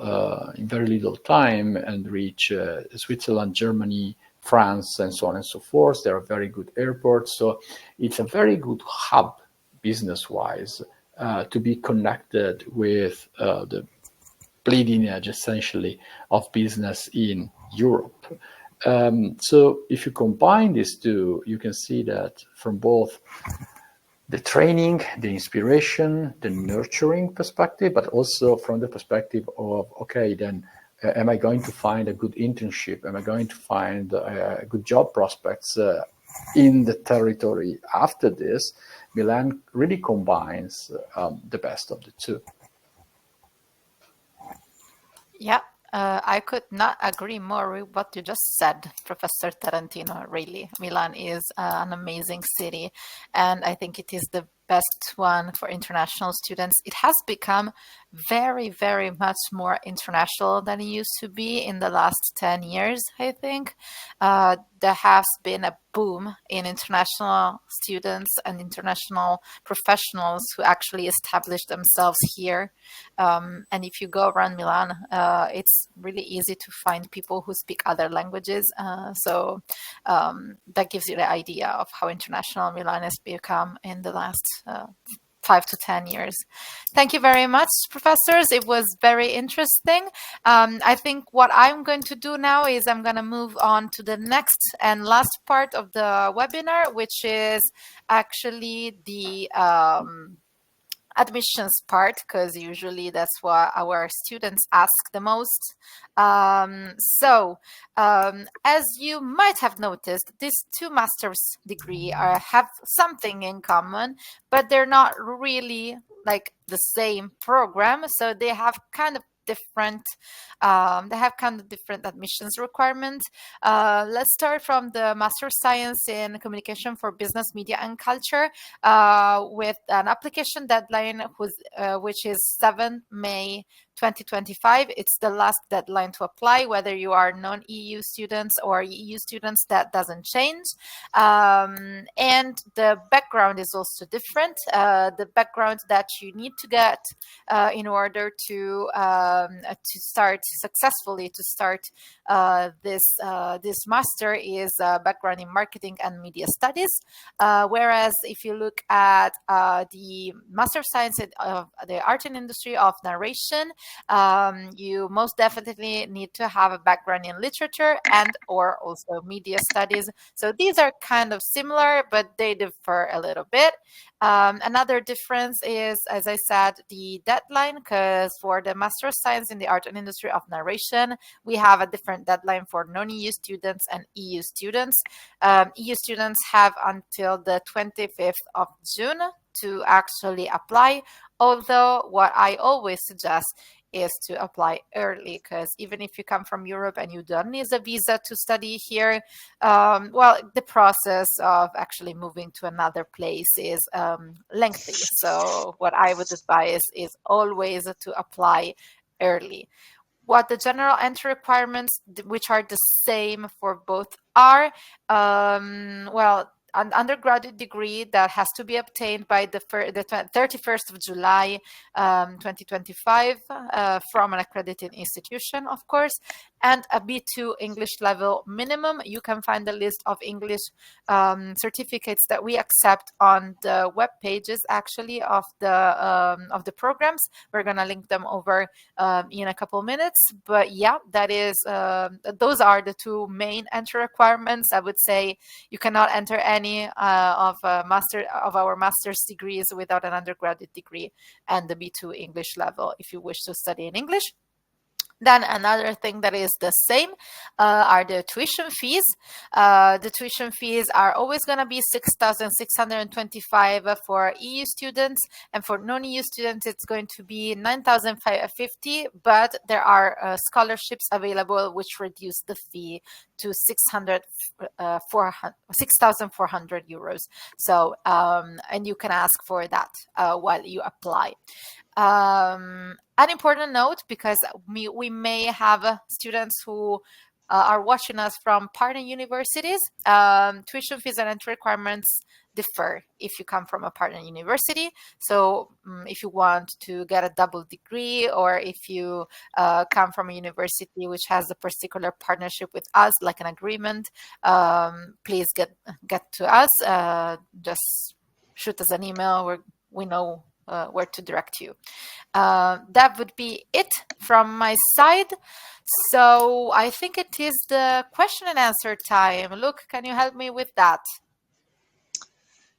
time and reach Switzerland, Germany, France, and so on and so forth. There are very good airports. So it's a very good hub business-wise to be connected with the bleeding edge, essentially, of business in Europe. So if you combine these two, you can see that from both the training, the inspiration, the nurturing perspective, but also from the perspective of, okay, then am I going to find a good internship? Am I going to find good job prospects in the territory after this? Milan really combines the best of the two. Yeah, I could not agree more with what you just said, Professor Tarantino. Really, Milan is an amazing city, and I think it is the best one for international students. It has become very, very much more international than it used to be in the last 10 years, I think. There has been a boom in international students and international professionals who actually established themselves here. And if you go around Milan, it's really easy to find people who speak other languages. So that gives you the idea of how international Milan has become in the last 5 to 10 years. Thank you very much, professors. It was very interesting. I think what I'm going to do now is I'm going to move on to the next and last part of the webinar, which is actually the admissions part, because usually that's what our students ask the most. As you might have noticed, these two master's degree have something in common, but they're not really like the same program. So they have kind of different admissions requirements. Let's start from the Master of Science in Communication for Business, Media and Culture with an application deadline which is 7 May 2025. It's the last deadline to apply, whether you are non-EU students or EU students. That doesn't change. And the background is also different. The background that you need to get in order to start successfully this master is background in marketing and media studies. Whereas if you look at the Master of Science of the Art and Industry of Narration, you most definitely need to have a background in literature and or also media studies. So these are kind of similar, but they differ a little bit. Another difference is, as I said, the deadline, because for the Master of Science in the Art and Industry of Narration, we have a different deadline for non-EU students and EU students. EU students have until the 25th of June to actually apply, although what I always suggest is to apply early, because even if you come from Europe and you don't need a visa to study here, the process of actually moving to another place is lengthy. So what I would advise is always to apply early. What the general entry requirements, which are the same for both, are, an undergraduate degree that has to be obtained by the 31st of July 2025 from an accredited institution, of course, and a B2 English level minimum. You can find the list of English certificates that we accept on the web pages actually of the programs. We're gonna link them over in a couple minutes. But yeah, that is those are the two main entry requirements. I would say you cannot enter any of our master's degrees without an undergraduate degree and the B2 English level if you wish to study in English. Then another thing that is the same are the tuition fees. The tuition fees are always going to be 6,625 for EU students, and for non-EU students it's going to be 9,550. But there are scholarships available which reduce the fee to 6,400 euros. So and you can ask for that while you apply. An important note, because we may have students who are watching us from partner universities. Tuition fees and entry requirements differ if you come from a partner university. So if you want to get a double degree, or if you come from a university which has a particular partnership with us, like an agreement, please get to us. Just shoot us an email. We know where to direct you. That would be it from my side. So I think it is the question and answer time. Luke, can you help me with that?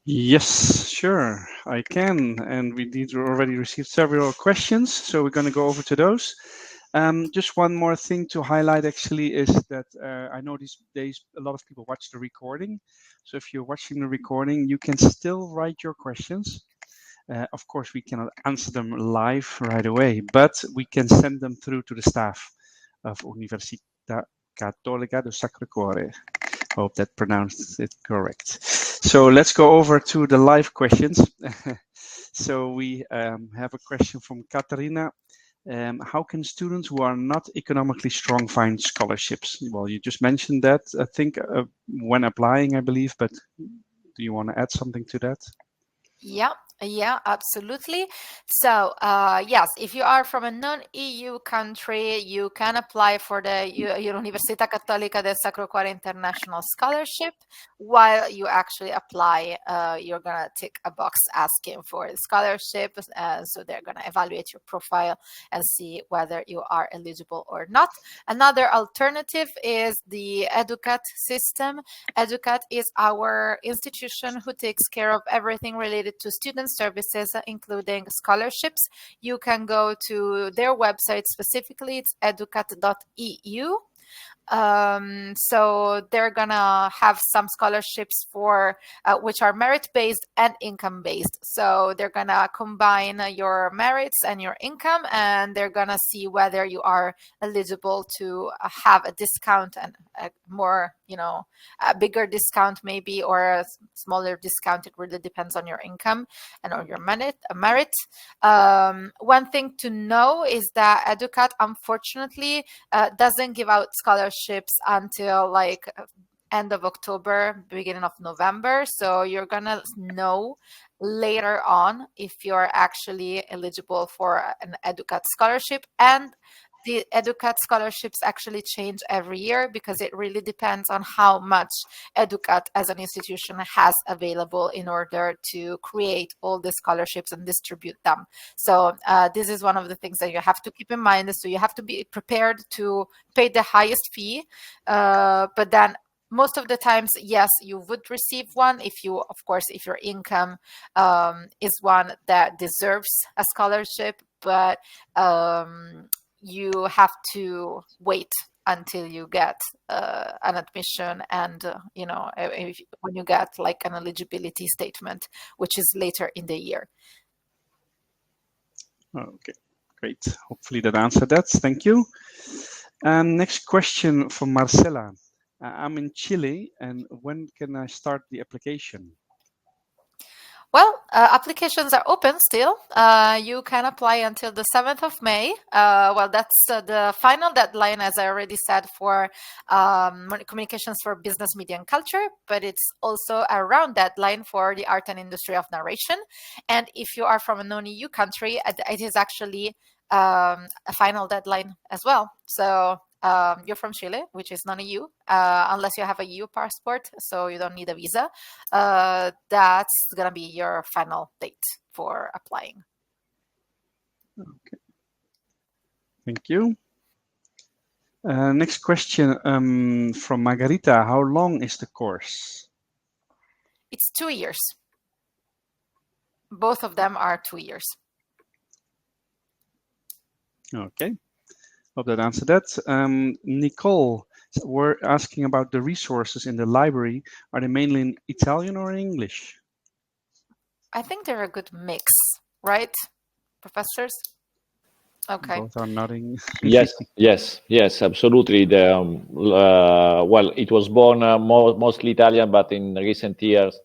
Yes, sure, I can. And we did already received several questions, so we're going to go over to those. Just one more thing to highlight actually is that I know these days a lot of people watch the recording. So if you're watching the recording, you can still write your questions. Of course, we cannot answer them live right away, but we can send them through to the staff of Università Cattolica del Sacro Cuore. Hope that pronounced it correct. So let's go over to the live questions. So we have a question from Katarina. How can students who are not economically strong find scholarships? Well, you just mentioned that, I think, when applying, I believe, but do you want to add something to that? Yeah, absolutely. So yes, if you are from a non-EU country, you can apply for the Università Cattolica del Sacro Cuore International Scholarship. While you actually apply, you're gonna tick a box asking for the scholarship. So they're gonna evaluate your profile and see whether you are eligible or not. Another alternative is the Educat system. Educat is our institution who takes care of everything related to student services, including scholarships. You can go to their website specifically, it's educat.eu. So they're gonna have some scholarships for which are merit-based and income-based. So they're gonna combine your merits and your income, and they're gonna see whether you are eligible to have a discount and a more, a bigger discount maybe, or a smaller discount. It really depends on your income and on your merit. One thing to know is that Educat, unfortunately, doesn't give out scholarships until like end of October, beginning of November. So you're gonna know later on if you're actually eligible for an Educat scholarship. And the Educat scholarships actually change every year because it really depends on how much Educat as an institution has available in order to create all the scholarships and distribute them. So this is one of the things that you have to keep in mind. So you have to be prepared to pay the highest fee, but then most of the times, yes, you would receive one if your income is one that deserves a scholarship, but you have to wait until you get an admission, and when you get like an eligibility statement, which is later in the year. Okay, great. Hopefully that answered that. Thank you. Next question from Marcela. I'm in Chile, and when can I start the application? Well, applications are open still. You can apply until the 7th of May. Well, that's the final deadline, as I already said, for communications for business, media, and culture, but it's also a round deadline for the art and industry of narration. And if you are from a non-EU country, it is actually a final deadline as well. So you're from Chile, which is non-EU, unless you have a EU passport, so you don't need a visa, that's going to be your final date for applying. Okay. Thank you. Next question from Margarita. How long is the course? It's 2 years. Both of them are 2 years. Okay. Hope that answered that. Nicole, we're asking about the resources in the library. Are they mainly in Italian or in English? I think they're a good mix, right, professors? Okay. Both are nodding. Yes, absolutely. Well, it was born mostly Italian, but in recent years,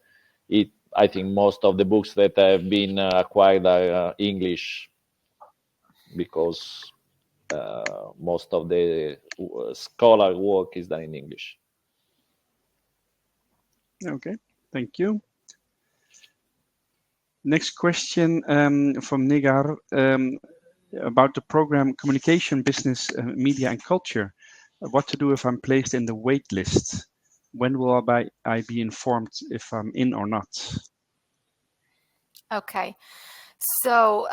I think most of the books that have been acquired are English, because most of the scholar work is done in English. Okay, thank you. Next question from Nigar about the program Communication, Business, Media and Culture. What to do if I'm placed in the wait list? When will I be informed if I'm in or not? Okay. So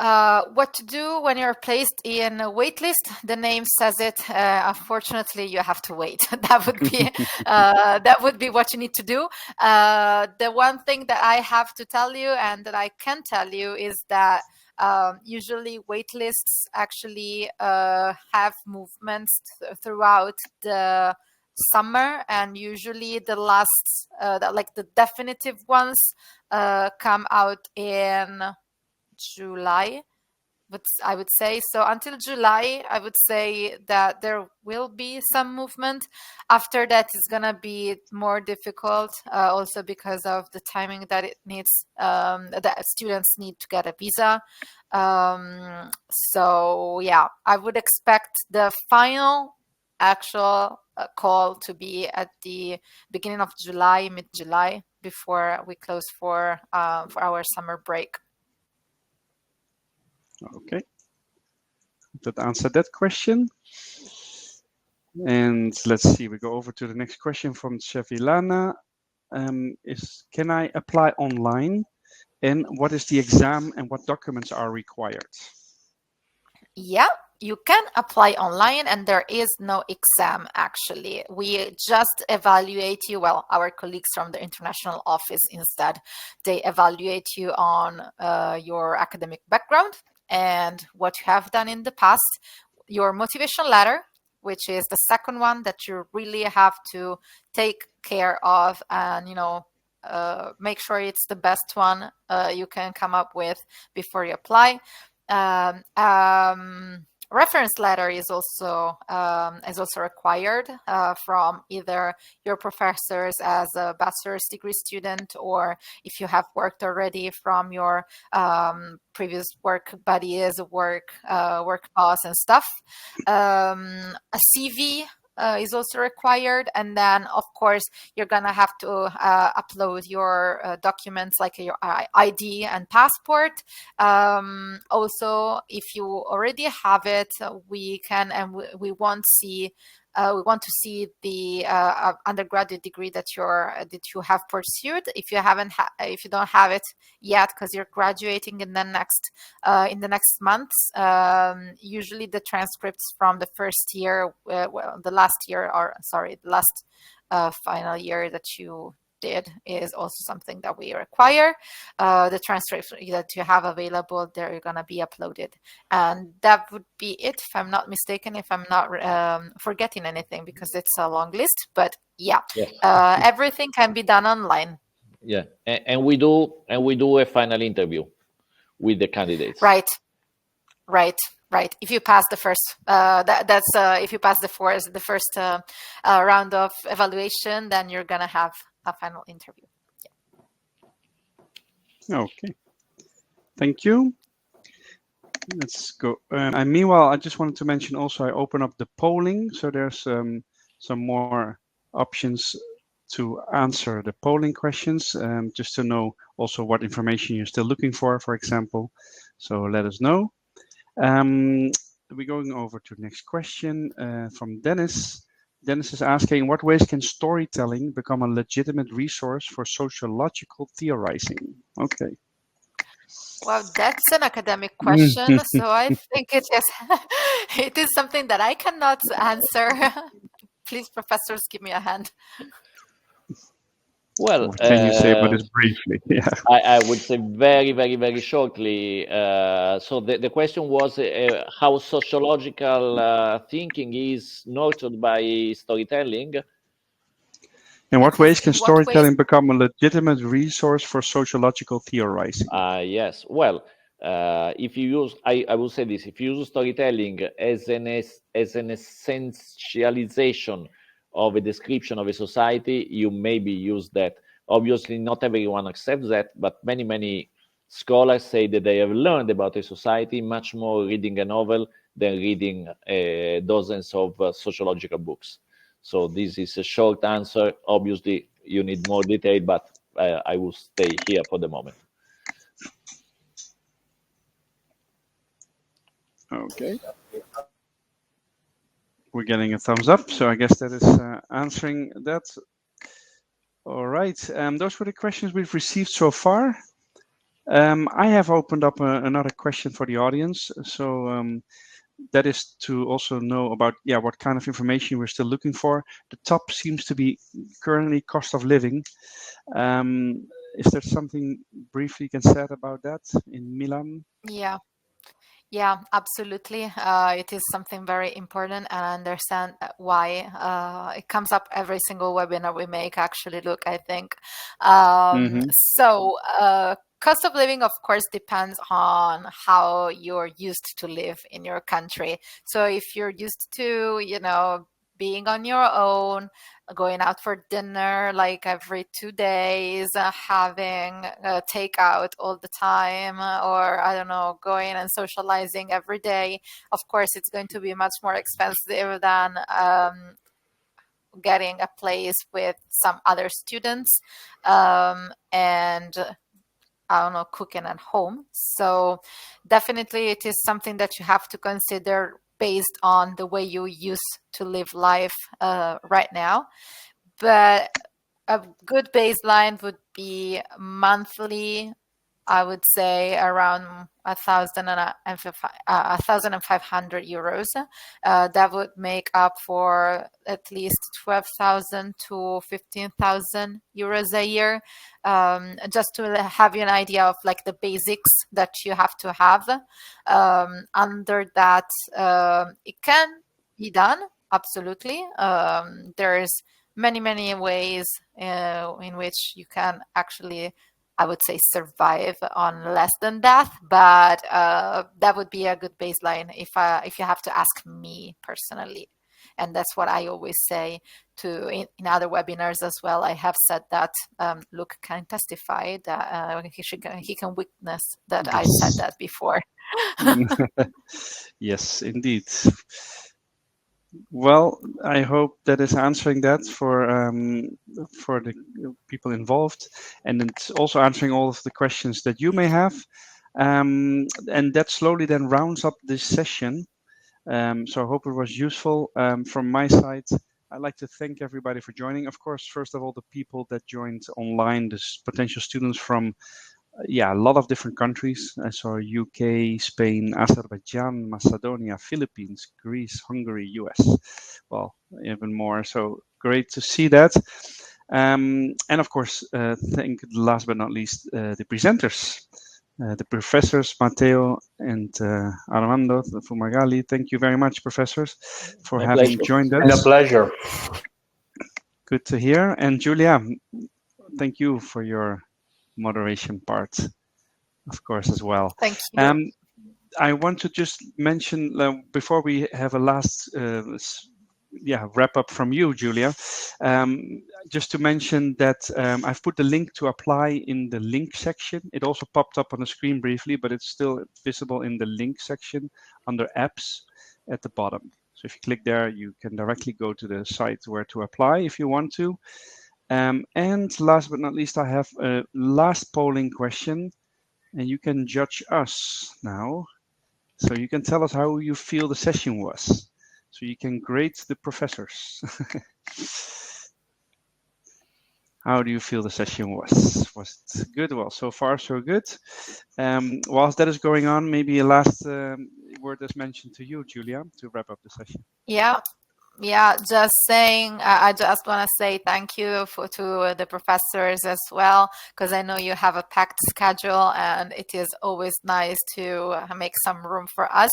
what to do when you're placed in a wait list? The name says it. Unfortunately, you have to wait. That would be what you need to do. The one thing that I have to tell you and that I can tell you is that usually wait lists actually have movements throughout the summer, and usually the last, the definitive ones come out in July, but I would say so until July. I would say that there will be some movement. After that, it's gonna be more difficult, also because of the timing that it needs. That students need to get a visa. So yeah, I would expect the final actual call to be at the beginning of July, mid-July, before we close for our summer break. Okay, that answered that question. And let's see, we go over to the next question from Chevilana. Can I apply online? And what is the exam and what documents are required? Yeah, you can apply online and there is no exam actually. We just evaluate you, well, our colleagues from the international office instead, they evaluate you on your academic background and what you have done in the past, your motivation letter, which is the second one that you really have to take care of and, make sure it's the best one you can come up with before you apply. Reference letter is also required from either your professors as a bachelor's degree student, or if you have worked already, from your previous work buddies, work boss and stuff. A CV is also required, and then of course you're gonna have to upload your documents like your ID and passport. Also, if you already have it, we can and we want to see the undergraduate degree that you have pursued. If you don't have it yet because you're graduating in the next months, usually the transcripts from the first year, the last final year that you did is also something that we require. The transcripts that you have available, they're going to be uploaded, and that would be it, if I'm not mistaken, if I'm not forgetting anything, because it's a long list. But yeah, everything can be done online. Yeah, and we do a final interview with the candidates. Right. If you pass the first, if you pass the first round of evaluation, then you're gonna have a final interview. Yeah. Okay, thank you. Let's go. And meanwhile, I just wanted to mention also, I open up the polling, so there's some more options to answer the polling questions, just to know also what information you're still looking for example. So let us know. we're going over to the next question from Dennis. Dennis is asking, in what ways can storytelling become a legitimate resource for sociological theorizing? Okay. Well, that's an academic question, so I think it is it is something that I cannot answer. Please, professors, give me a hand. Well, What can you say about this briefly? Yeah. I would say very, very, very shortly. So the question was how sociological thinking is nurtured by storytelling. In what ways can In what ways? storytelling become a legitimate resource for sociological theorizing? Yes. Well, if you use, I will say this: if you use storytelling as an essentialization of a description of a society, you maybe use that. Obviously, not everyone accepts that, but many scholars say that they have learned about a society much more reading a novel than reading dozens of sociological books. So this is a short answer. Obviously, you need more detail, but I will stay here for the moment. Okay. We're getting a thumbs up, so I guess that is answering that. All right. Those were the questions we've received so far. I have opened up another question for the audience. So that is to also know about what kind of information we're still looking for. The top seems to be currently cost of living. Is there something briefly you can say about that in Milan? Yeah, absolutely. It is something very important, and I understand why it comes up every single webinar we make. Actually, look, I think so. Cost of living, of course, depends on how you're used to live in your country. So if you're used to, being on your own, going out for dinner like every 2 days, having takeout all the time, or I don't know, going and socializing every day, of course, it's going to be much more expensive than getting a place with some other students and I don't know, cooking at home. So definitely it is something that you have to consider based on the way you used to live life right now. But a good baseline would be monthly, I would say around 1,500 euros. That would make up for at least 12,000 to 15,000 euros a year. Just to have you an idea of like the basics that you have to have. Under that, it can be done. Absolutely. There's many ways in which you can actually, I would say, survive on less than that, but that would be a good baseline if you have to ask me personally. And that's what I always say to in other webinars as well. I have said that Luke can testify that he can witness that I said that before. Yes, indeed. Well, I hope that is answering that for the people involved, and it's also answering all of the questions that you may have. And that slowly then rounds up this session. So I hope it was useful. From my side, I'd like to thank everybody for joining. Of course, first of all, the people that joined online, the potential students from a lot of different countries. I saw UK, Spain, Azerbaijan, Macedonia, Philippines, Greece, Hungary, US. Well, even more. So great to see that. And of course, thank last but not least the presenters, the professors Matteo and Armando Fumagalli. Thank you very much, professors, for having joined us. And a pleasure. Good to hear. And Julia, thank you for your moderation part, of course, as well. Thank you. I want to just mention before we have a last wrap up from you, Julia, just to mention that I've put the link to apply in the link section. It also popped up on the screen briefly, but it's still visible in the link section under apps at the bottom. So if you click there, you can directly go to the site where to apply if you want to. And last but not least, I have a last polling question, and you can judge us now. So you can tell us how you feel the session was. So you can grade the professors. How do you feel the session was? Was it good? Well, so far so good. Whilst that is going on, maybe a last word is mentioned to you, Julia, to wrap up the session. Yeah, just saying, I just want to say thank you to the professors as well, because I know you have a packed schedule and it is always nice to make some room for us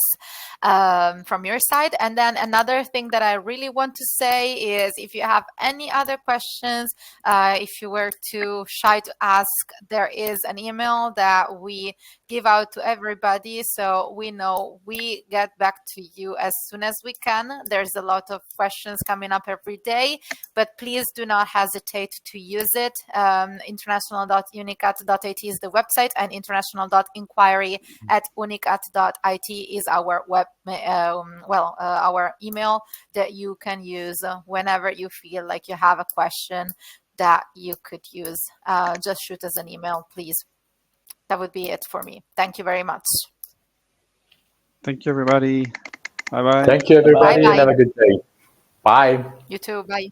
from your side. And then another thing that I really want to say is if you have any other questions, if you were too shy to ask, there is an email that we give out to everybody, so we know we get back to you as soon as we can. There's a lot of questions coming up every day, but please do not hesitate to use it. International.unicat.it is the website, and international.inquiry@unicat.it is our our email that you can use whenever you feel like you have a question that you could use. Just shoot us an email, please. That would be it for me. Thank you very much. Thank you, everybody. Bye-bye. Thank you, everybody, Bye-bye. and have a good day. Bye. You too. Bye.